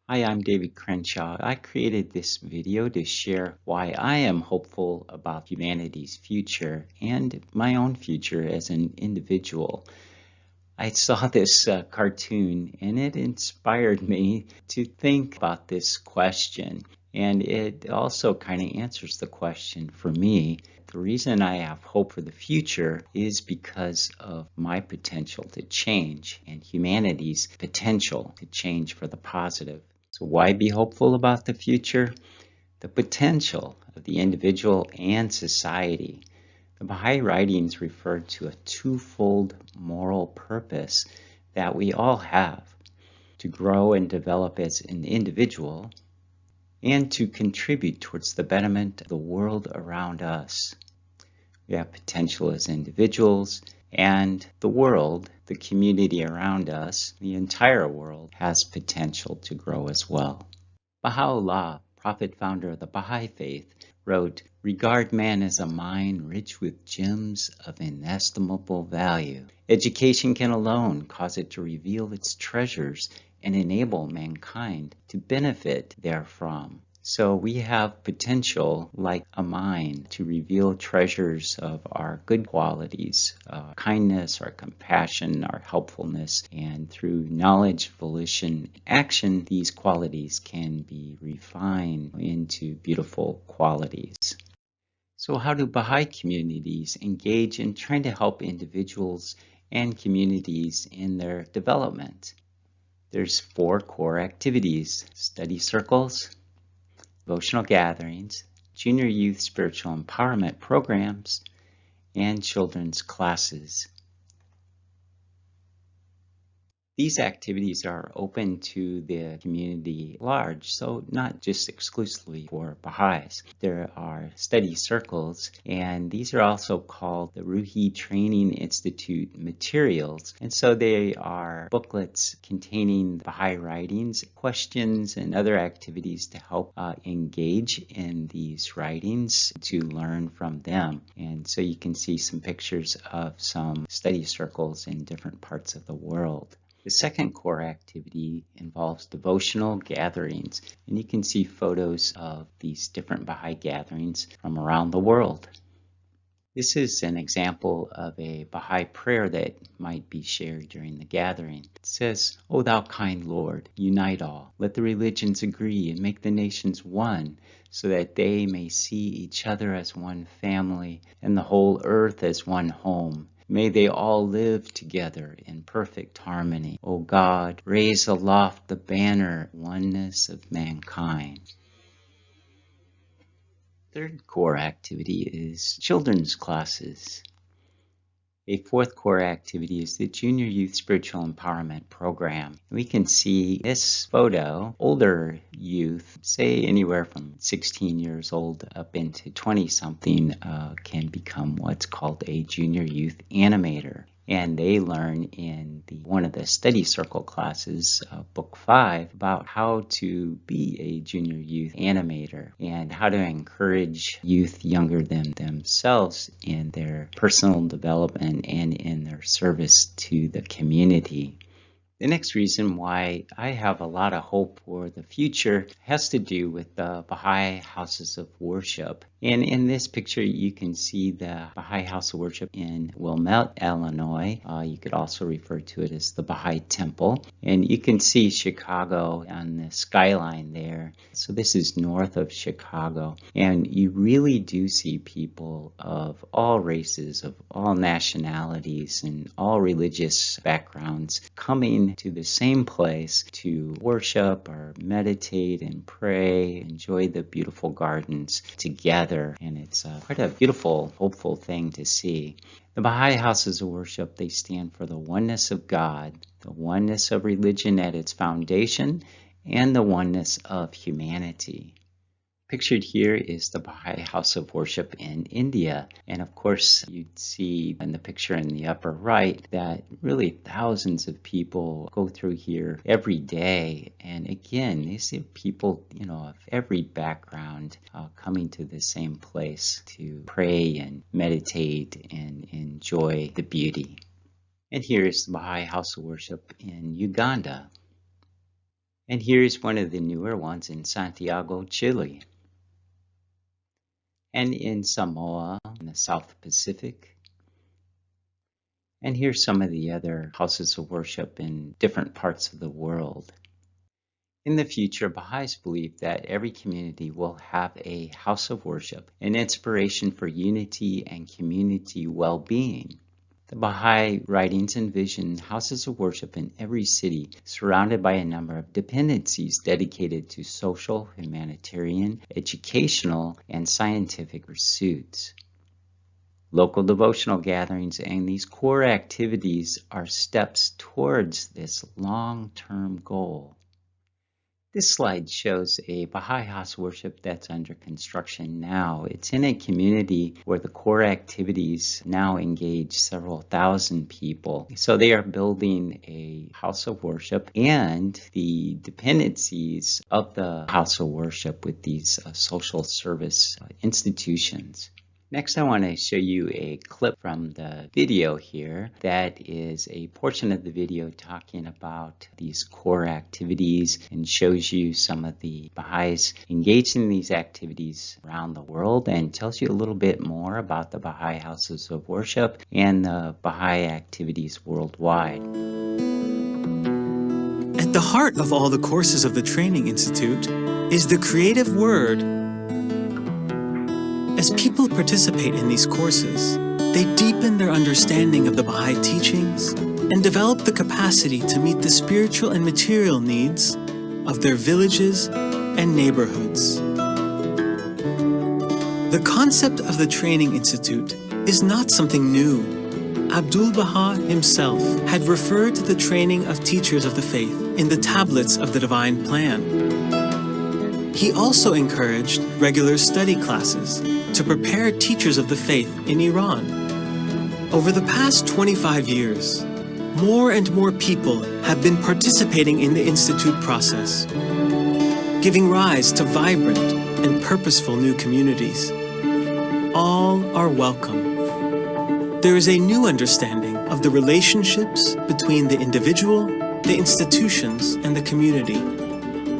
Hi, I'm David Crenshaw. I created this video to share why I am hopeful about humanity's future and my own future as an individual. I saw this cartoon and it inspired me to think about this question. And it also kind of answers the question for me. The reason I have hope for the future is because of my potential to change and humanity's potential to change for the positive. So why be hopeful about the future? The potential of the individual and society. The Baha'i writings refer to a twofold moral purpose that we all have: to grow and develop as an individual and to contribute towards the betterment of the world around us. We have potential as individuals, and the world, the community around us, the entire world, has potential to grow as well. Baha'u'llah, prophet founder of the Baha'i faith, wrote, "Regard man as a mine rich with gems of inestimable value. Education can alone cause it to reveal its treasures and enable mankind to benefit therefrom." So we have potential like a mine to reveal treasures of our good qualities, kindness, our compassion, our helpfulness, and through knowledge, volition, action, these qualities can be refined into beautiful qualities. So how do Baha'i communities engage in trying to help individuals and communities in their development? There's 4 core activities: study circles, devotional gatherings, junior youth spiritual empowerment programs, and children's classes. These activities are open to the community at large, so not just exclusively for Baha'is. There are study circles, and these are also called the Ruhi Training Institute materials. And so they are booklets containing Baha'i writings, questions, and other activities to help engage in these writings, to learn from them. And so you can see some pictures of some study circles in different parts of the world. The second core activity involves devotional gatherings, and you can see photos of these different Baha'i gatherings from around the world. This is an example of a Baha'i prayer that might be shared during the gathering. It says, "O thou kind Lord, unite all. Let the religions agree and make the nations one, so that they may see each other as one family and the whole earth as one home. May they all live together in perfect harmony. O God, raise aloft the banner oneness of mankind." Third core activity is children's classes. A fourth core activity is the Junior Youth Spiritual Empowerment Program. We can see this photo, older youth, say anywhere from 16 years old up into 20-something, can become what's called a Junior Youth Animator. And they learn in one of the study circle classes, Book 5, about how to be a junior youth animator and how to encourage youth younger than themselves in their personal development and in their service to the community. The next reason why I have a lot of hope for the future has to do with the Baha'i houses of worship. And in this picture, you can see the Baha'i House of Worship in Wilmette, Illinois. You could also refer to it as the Baha'i Temple. And you can see Chicago on the skyline there. So this is north of Chicago. And you really do see people of all races, of all nationalities, and all religious backgrounds coming to the same place to worship or meditate and pray, enjoy the beautiful gardens together. And it's quite a beautiful, hopeful thing to see. The Baha'i houses of worship, they stand for the oneness of God, the oneness of religion at its foundation, and the oneness of humanity. Pictured here is the Baha'i House of Worship in India. And of course, you'd see in the picture in the upper right that really thousands of people go through here every day. And again, these are people, of every background coming to the same place to pray and meditate and enjoy the beauty. And here is the Baha'i House of Worship in Uganda. And here's one of the newer ones in Santiago, Chile. And in Samoa, in the South Pacific. And here's some of the other houses of worship in different parts of the world. In the future, Baha'is believe that every community will have a house of worship, an inspiration for unity and community well-being. The Baha'i writings envision houses of worship in every city, surrounded by a number of dependencies dedicated to social, humanitarian, educational, and scientific pursuits. Local devotional gatherings and these core activities are steps towards this long-term goal. This slide shows a Baha'i house of worship that's under construction now. It's in a community where the core activities now engage several thousand people. So they are building a house of worship and the dependencies of the house of worship with these social service institutions. Next, I want to show you a clip from the video here that is a portion of the video talking about these core activities and shows you some of the Baha'is engaged in these activities around the world and tells you a little bit more about the Baha'i houses of worship and the Baha'i activities worldwide. At the heart of all the courses of the Training Institute is the creative word. As people participate in these courses, they deepen their understanding of the Baha'i teachings and develop the capacity to meet the spiritual and material needs of their villages and neighborhoods. The concept of the Training Institute is not something new. Abdul Baha himself had referred to the training of teachers of the faith in the tablets of the Divine Plan. He also encouraged regular study classes to prepare teachers of the faith in Iran. Over the past 25 years, more and more people have been participating in the Institute process, giving rise to vibrant and purposeful new communities. All are welcome. There is a new understanding of the relationships between the individual, the institutions, and the community,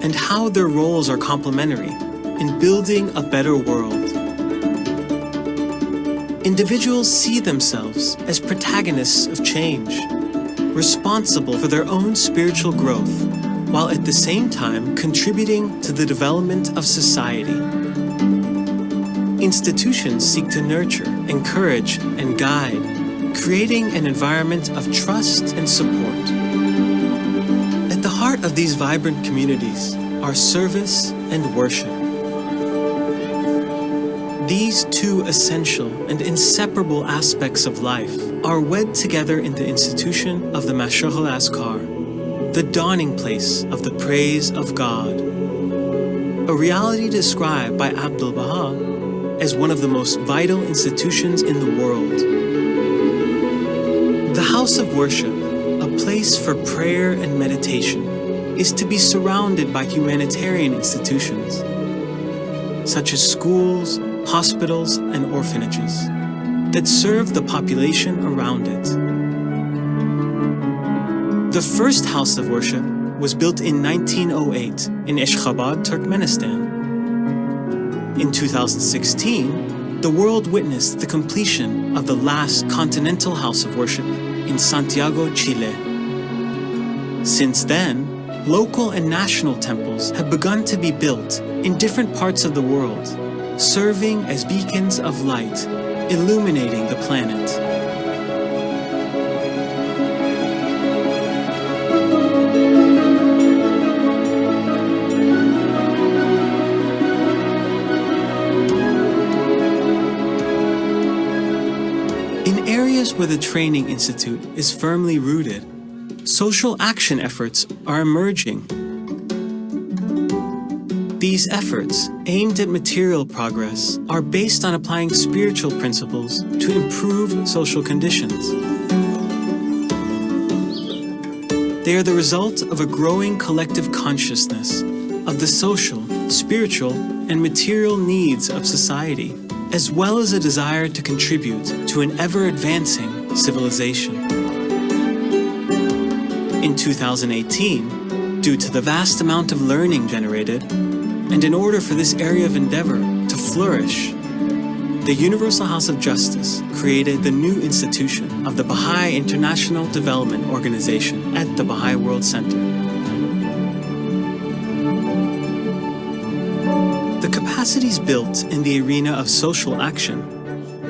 and how their roles are complementary in building a better world. Individuals see themselves as protagonists of change, responsible for their own spiritual growth, while at the same time contributing to the development of society. Institutions seek to nurture, encourage, and guide, creating an environment of trust and support. At the heart of these vibrant communities are service and worship. These two essential and inseparable aspects of life are wed together in the institution of the Mashruq al-Azkar, the dawning place of the praise of God, a reality described by Abdul Baha as one of the most vital institutions in the world. The house of worship, a place for prayer and meditation, is to be surrounded by humanitarian institutions, such as schools, hospitals, and orphanages that serve the population around it. The first house of worship was built in 1908 in Ashgabat, Turkmenistan. In 2016, the world witnessed the completion of the last continental house of worship in Santiago, Chile. Since then, local and national temples have begun to be built in different parts of the world, serving as beacons of light, illuminating the planet. In areas where the Training Institute is firmly rooted, social action efforts are emerging. These efforts, aimed at material progress, are based on applying spiritual principles to improve social conditions. They are the result of a growing collective consciousness of the social, spiritual, and material needs of society, as well as a desire to contribute to an ever-advancing civilization. In 2018, due to the vast amount of learning generated, and in order for this area of endeavor to flourish, the Universal House of Justice created the new institution of the Baha'i International Development Organization at the Baha'i World Center. The capacities built in the arena of social action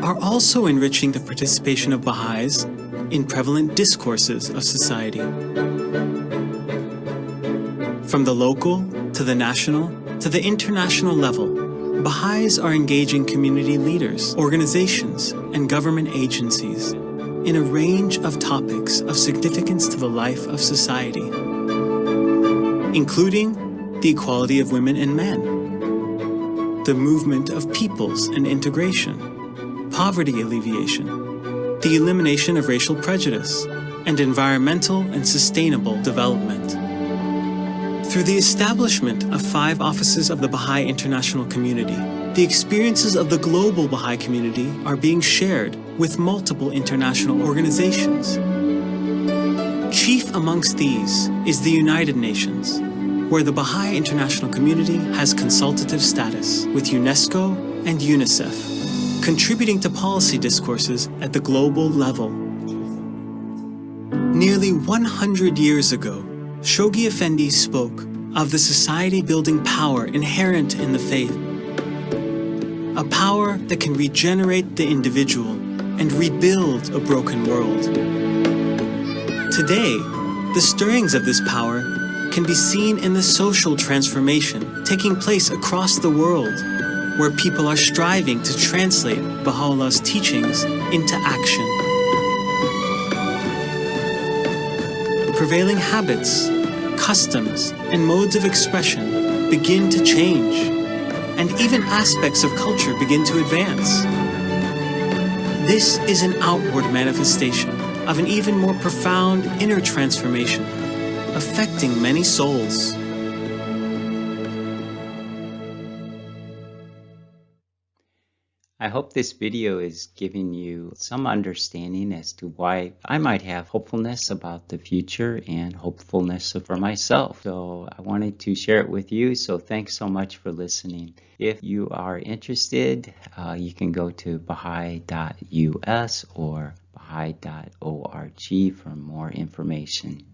are also enriching the participation of Baha'is in prevalent discourses of society. From the local to the national to the international level, Baha'is are engaging community leaders, organizations, and government agencies in a range of topics of significance to the life of society, including the equality of women and men, the movement of peoples and integration, poverty alleviation, the elimination of racial prejudice, and environmental and sustainable development. Through the establishment of 5 offices of the Baha'i International Community, the experiences of the global Baha'i community are being shared with multiple international organizations. Chief amongst these is the United Nations, where the Baha'i International Community has consultative status with UNESCO and UNICEF, contributing to policy discourses at the global level. Nearly 100 years ago, Shoghi Effendi spoke of the society-building power inherent in the faith, a power that can regenerate the individual and rebuild a broken world. Today, the stirrings of this power can be seen in the social transformation taking place across the world, where people are striving to translate Baha'u'llah's teachings into action. Prevailing habits, customs, and modes of expression begin to change, and even aspects of culture begin to advance. This is an outward manifestation of an even more profound inner transformation, affecting many souls. I hope this video is giving you some understanding as to why I might have hopefulness about the future and hopefulness for myself. So I wanted to share it with you. So thanks so much for listening. If you are interested, you can go to Baha'i.us or Baha'i.org for more information.